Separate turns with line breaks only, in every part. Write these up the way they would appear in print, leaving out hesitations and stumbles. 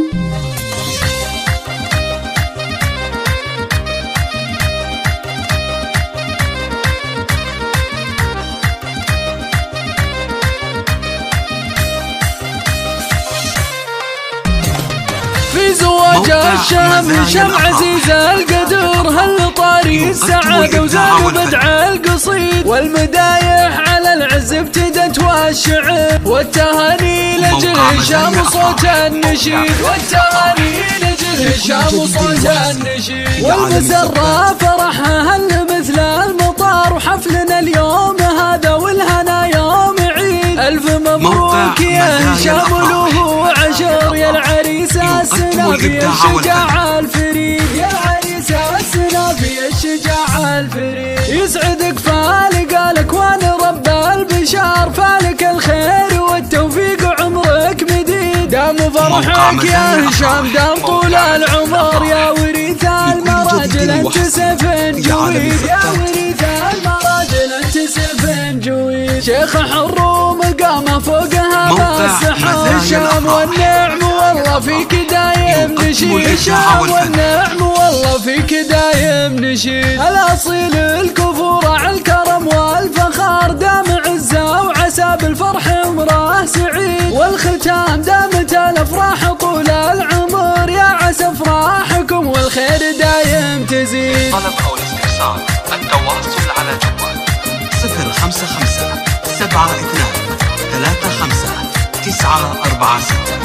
في زواج الشهم هشام عزيز القدر هل طاري السعادة وزاد بدع القصيد، والمدايح على العز ابتدت والشعر، والتهاني لجل هشام وصوت النشيد، والتهاني لجل هشام وصوت النشيد، والمسرة فرحها هل مثل المطار، وحفلنا اليوم هذا والهنا يوم عيد. ألف مبروك يا هشام وله عشر، يا العريس السنافي الشجاع الفريد، يا العريس السنافي الشجاع الفريد. يسعدك فالق الاكوان رب البشار، فالك الخير والتوفيق عمرك مديد، دام فرحك يا هشام دام طول العمر، يا وريث المراجل انت سيف جويد، يا وريث المراجل انت سيف جويد. شيخ حر ومقامه فوقها ما السحاب، هشام والنعم والله فيك دايم نشيد، هشام والنعم والله فيك دايم نشيد. الاصيل الكفور على الكرم والفخار، دام عزه وعسى بالفرح عمره سعيد، والختام دامت الافراح طول العمر، يا عسى افراحكم والخير دايم تزيد.
طلب او الاستفسار التواصل على جوال 055 72 35 946.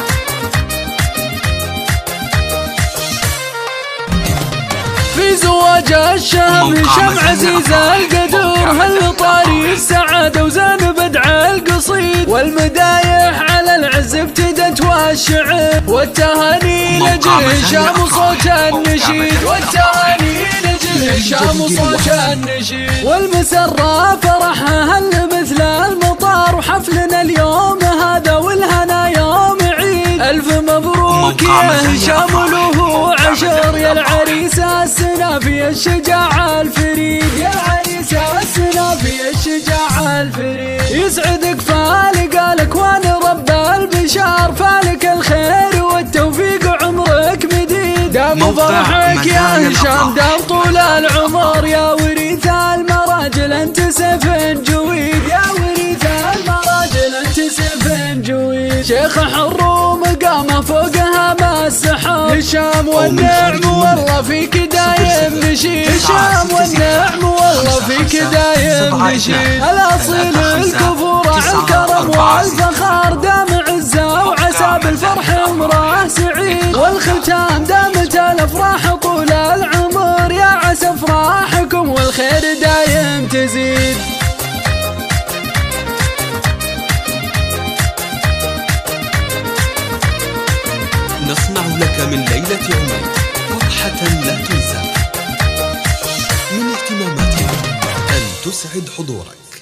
في زواج الشهم هشام عزيز القدر هل طاري السعادة وزان بدع القصيد، والمدايح على العز ابتدت والشعر، والتهاني لجل هشام وصوت النشيد، والتهاني لجل هشام وصوت النشيد، والمسرة فرحها هل مثل المطار، وحفلنا اليوم هذا والهنا يوم عيد. ألف مبروك يا هشام وله عشر، يا العريس السنافي الشجاع الفريد، يا العريس السنافي الشجاع الفريد. يسعدك فالق الاكوان رب البشار، فالك الخير والتوفيق عمرك مديد، دام فرحك يا هشام دام طول العمر، يا وريث المراجل انت سيف جويد، يا وريث المراجل انت سيف جويد. شيخ حر ومقامه فوقها ما السحاب، هشام والنعم والله فيك دايم نشيد، هشام والنعم والله فيك دايم نشيد. الاصيل الكفور على الكرم والفخار، دام عزه وعسى بالفرح عمره سعيد، والختام دامت الافراح طول العمر، يا عسى افراحكم والخير دايم تزيد.
نصنع لك من ليلة عمرك فرحة لا تنسى، من اهتماماتنا أن تسعد حضورك.